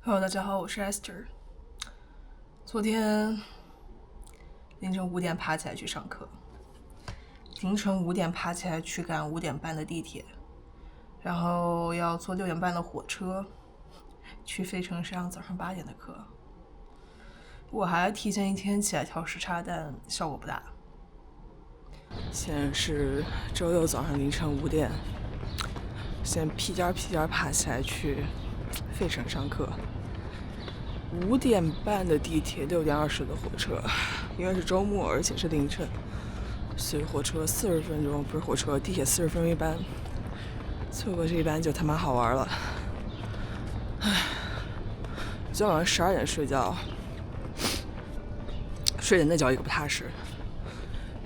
Hello，大家好，我是 Esther。昨天凌晨5点爬起来去上课，凌晨5点爬起来去赶5点半的地铁，然后要坐6点半的火车去费城上早上8点的课。我还提前一天起来调时差，但效果不大。现在是周六早上凌晨5点，现在屁颠爬起来去费城上课。5点半的地铁，6点20的火车，因为是周末，而且是凌晨，所以火车40分钟，不是火车，地铁40分钟一班，错过这一班就他妈好玩了。昨天晚上12点睡觉，睡的那觉一个不踏实，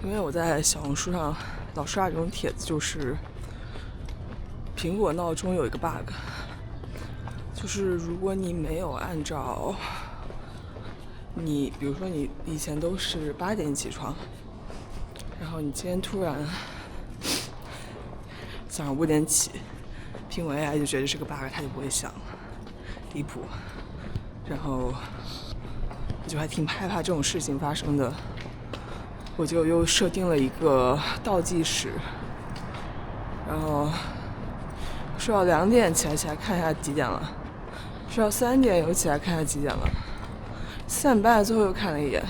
因为我在小红书上老刷这种帖子，就是苹果闹钟有一个 bug， 就是如果你没有按照你，比如说你以前都是8点起床，然后你今天突然早上5点起，苹果 AI 就觉得是个 bug， 它就不会响，离谱。然后我就还挺害怕这种事情发生的，我就又设定了一个倒计时，然后睡到2点起来看一下几点了，睡到3点又起来看一下几点了，4点半最后又看了一眼，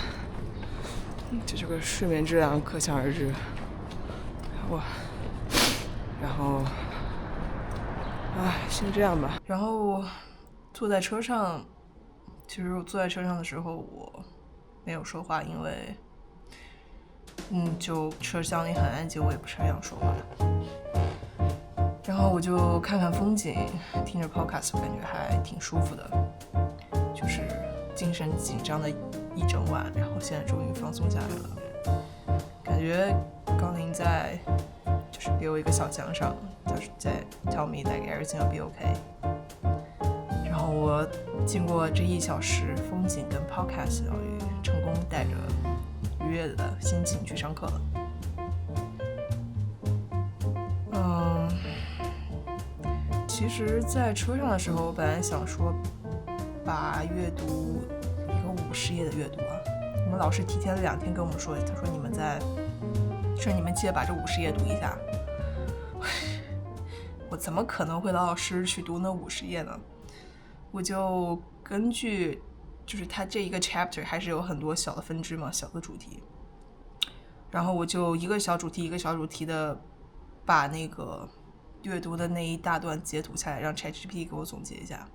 就这个睡眠质量可想而知。哇，然后先这样吧。然后坐在车上，其实我坐在车上的时候我没有说话，因为就车厢里很安静，我也不是很想说话。然后我就看看风景，听着 podcast， 我感觉还挺舒服的，就是精神紧张的一整晚，然后现在终于放松下来了，感觉高林在就是给我一个小奖赏，就是在 tell me like everything will be okay。然后我经过这1小时风景跟 podcast 疗愈，成功带着愉悦的心情去上课了。其实在车上的时候，我本来想说把阅读一个50页的阅读啊，我们老师提前了2天跟我们说，他说你们记得把这50页读一下。我怎么可能会老师去读那50页呢？我就根据就是它这一个 chapter 还是有很多小的分支嘛，小的主题，然后我就一个小主题一个小主题的把那个阅读的那一大段截图下来，让 ChatGPT 给我总结一下。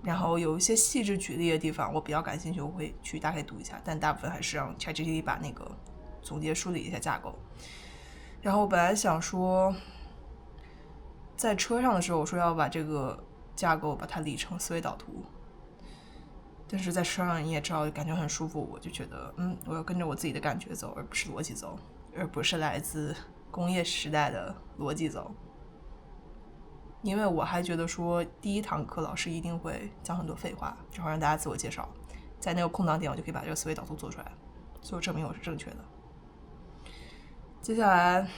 然后有一些细致举例的地方我比较感兴趣，我会去大概读一下，但大部分还是让 ChatGPT 把那个总结梳理一下架构。然后我本来想说在车上的时候，我说要把这个架构把它理成思维导图，但是在车上你也知道感觉很舒服，我就觉得我要跟着我自己的感觉走，而不是逻辑走，而不是来自工业时代的逻辑走。因为我还觉得说第1堂课老师一定会讲很多废话，正好让大家自我介绍，在那个空档点我就可以把这个思维导图做出来，最后证明我是正确的。接下来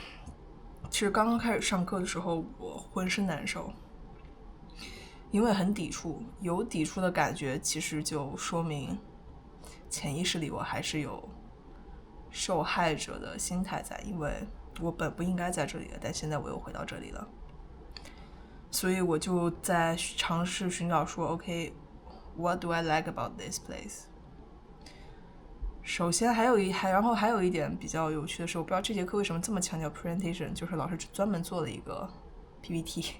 其实刚刚开始上课的时候我浑身难受，因为很抵触，有抵触的感觉其实就说明潜意识里我还是有受害者的心态在，因为我本不应该在这里的，但现在我又回到这里了，所以我就在尝试寻找说 OK what do I like about this place。 首先还有一点比较有趣的是，我不知道这节课为什么这么强调 presentation， 就是老师专门做了一个 PPT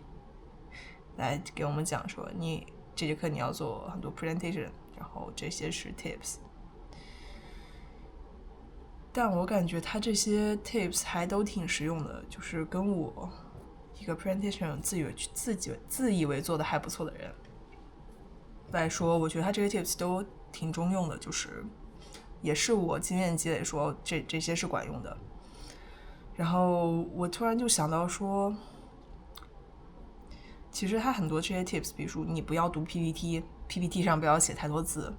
来给我们讲说你这节课你要做很多 presentation， 然后这些是 tips。 但我感觉他这些 tips 还都挺实用的，就是跟我一个 presentation 自以为做的还不错的人来说，我觉得他这些 tips 都挺中用的，就是也是我经验积累说这些是管用的。然后我突然就想到说，其实他很多这些 tips， 比如说你不要读 PPT 上不要写太多字，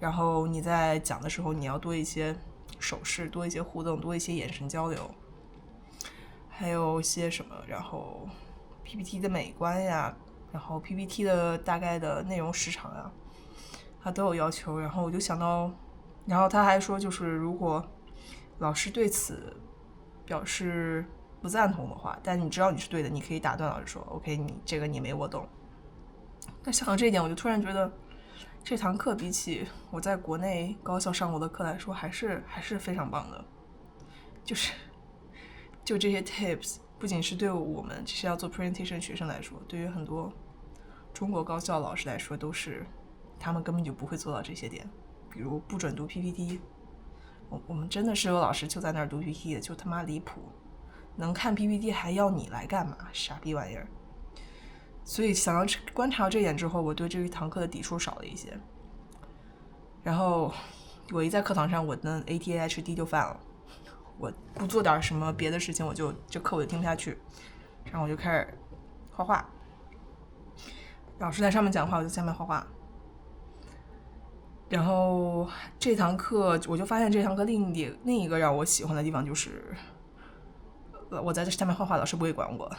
然后你在讲的时候你要多一些手势，多一些互动，多一些眼神交流，还有一些什么，然后 PPT 的美观呀，然后 PPT 的大概的内容时长啊，他都有要求。然后我就想到，然后他还说，就是如果老师对此表示不赞同的话，但你知道你是对的，你可以打断老师说 OK， 你这个你没我懂。但想到这一点，我就突然觉得这堂课比起我在国内高校上过的课来说，还是非常棒的。就这些 tips， 不仅是对我们这些要做 presentation 的学生来说，对于很多中国高校老师来说，都是他们根本就不会做到这些点。比如不准读 PPT， 我们真的是有老师就在那儿读 PPT 的，就他妈离谱。能看 PPT 还要你来干嘛？傻逼玩意儿！所以想到观察到这一点之后，我对这一堂课的抵触少了一些。然后我一在课堂上，我的 ADHD 就犯了。我不做点什么别的事情，这课我就听不下去。然后我就开始画画。老师在上面讲话，我就在下面画画。然后这堂课我就发现，这堂课另一个让我喜欢的地方就是，我在这下面画画，老师不会管我。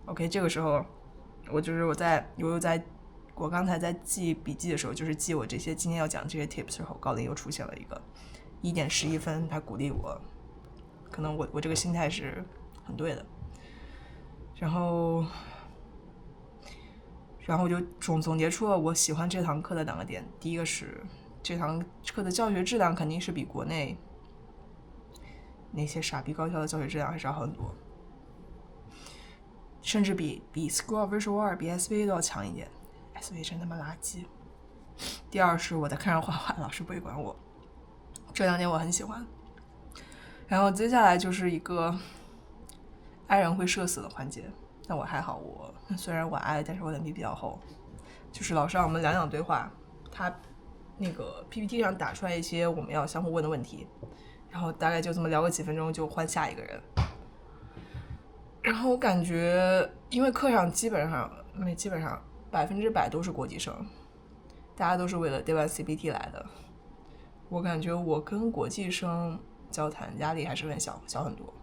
OK， 这个时候我刚才在记笔记的时候，就是记我这些今天要讲这些 tips 时候，高林又出现了一个1点11分，他鼓励我，可能我这个心态是很对的。然后我就总结出了我喜欢这堂课的2个点。第一个是这堂课的教学质量肯定是比国内那些傻逼高校的教学质量还是要好很多，甚至比 School of Visual Art 比 SVA 都要强一点。SVA 真他妈垃圾。第二是我在课上画画，老师不会管我，这2点我很喜欢。然后接下来就是一个爱人会社死的环节，但我还好，虽然我爱，但是我脸皮比较厚。就是老师让我们2对话，他那个 PPT 上打出来一些我们要相互问的问题，然后大概就这么聊个几分钟就换下一个人。然后我感觉因为课上基本上100%都是国际生，大家都是为了 Day 1 CPT 来的。我感觉我跟国际生交谈压力还是小很多，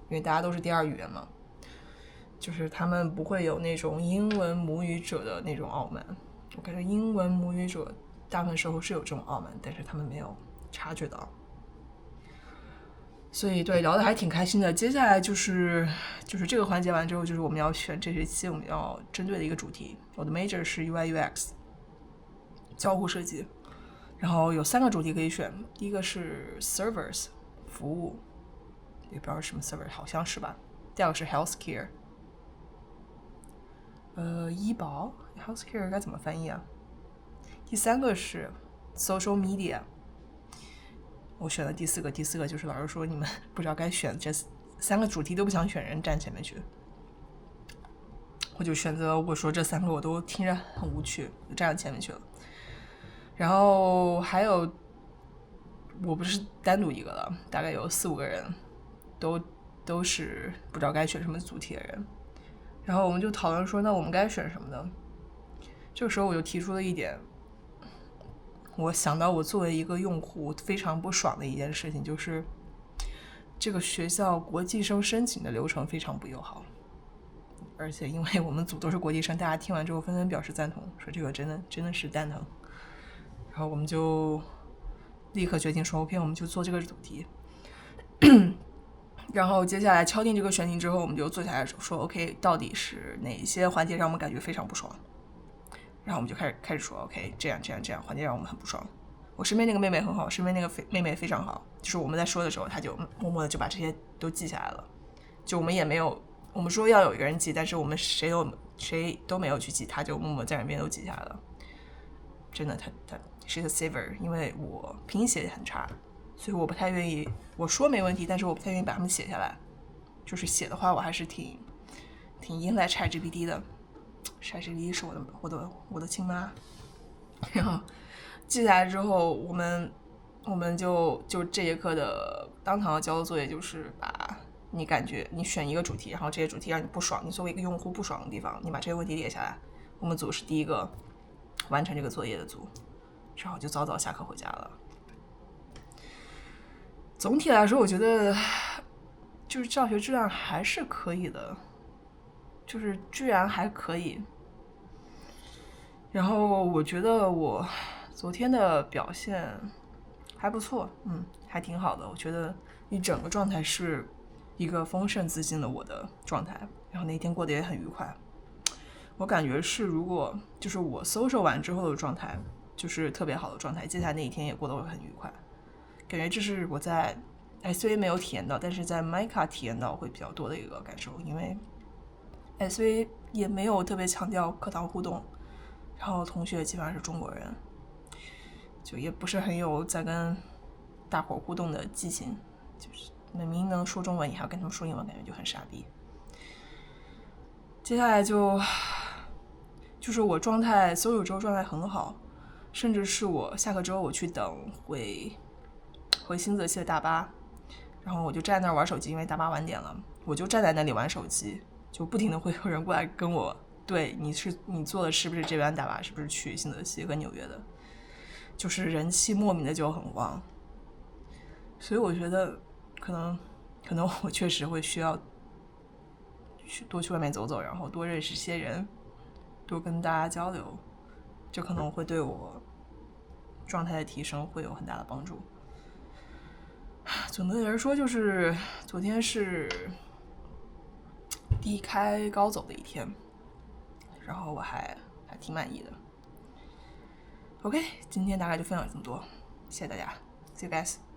因为大家都是第2语言嘛，就是他们不会有那种英文母语者的那种傲慢。我感觉英文母语者大部分时候是有这种傲慢，但是他们没有察觉到。所以对，聊得还挺开心的。接下来就是这个环节完之后，就是我们要选这学期我们要针对的一个主题。我的 major 是 UI UX 交互设计，然后有3个主题可以选。第一个是 servers 服务，也不知道是什么 server， 好像是吧。第2个是 healthcare， 医保 healthcare 该怎么翻译啊？第3个是 social media。我选了第4个就是老师说你们不知道该选，这3个主题都不想选人站前面去，我就选择我说这3个我都听着很无趣，就站到前面去了。然后还有我不是单独一个了，大概有4-5个人都是不知道该选什么主题的人。然后我们就讨论说那我们该选什么呢？这个时候我就提出了一点，我想到我作为一个用户非常不爽的一件事情，就是这个学校国际生申请的流程非常不友好，而且因为我们组都是国际生，大家听完之后纷纷表示赞同，说这个真的是蛋疼。然后我们就立刻决定说 OK， 我们就做这个主题。然后接下来敲定这个选题之后，我们就坐下来说 OK， 到底是哪些环节让我们感觉非常不爽。然后我们就开始说 OK， 这样环节让我们很不爽。我身边那个妹妹很好，身边那个妹妹非常好，就是我们在说的时候，她就默默的就把这些都记下来了。就我们也没有，我们说要有一个人记，但是我们谁都没有去记，她就默默在那边都记下来了。真的，她是个 saver， 因为我拼写很差，所以我不太愿意，我说没问题，但是我不太愿意把它们写下来。就是写的话，我还是挺依赖 ChatGPT 的。ChatGPT 是我的亲妈。然后记下来之后，我们就这节课的当堂的交的作业就是把你感觉你选一个主题，然后这些主题让你不爽，你作为一个用户不爽的地方，你把这些问题列下来。我们组是第一个完成这个作业的组，然后就早早下课回家了。总体来说，我觉得就是教学质量还是可以的，就是居然还可以，然后我觉得我昨天的表现还不错，还挺好的。我觉得一整个状态是一个丰盛自信的我的状态，然后那一天过得也很愉快。我感觉是，如果就是我 social 完之后的状态，就是特别好的状态，接下来那一天也过得会很愉快。感觉这是我在SVA 没有体验到，但是在 Mica 体验到会比较多的一个感受，因为 SVA 也没有特别强调课堂互动，然后同学基本上是中国人，就也不是很有在跟大伙互动的激情，就是明明能说中文，你还要跟他们说英文，感觉就很傻逼。接下来就是我状态，所有周状态很好，甚至是我下课之后我去等回新泽西的大巴，然后我就站在那儿玩手机，因为大巴晚点了，我就站在那里玩手机，就不停的会有人过来跟我对你坐的是不是这班大巴，是不是去新泽西和纽约的，就是人气莫名的就很旺，所以我觉得可能我确实会需要多去外面走走，然后多认识些人，多跟大家交流，这可能会对我状态的提升会有很大的帮助。总的来说，就是昨天是低开高走的一天，然后我还挺满意的。OK， 今天大概就分享这么多，谢谢大家 ，See you guys。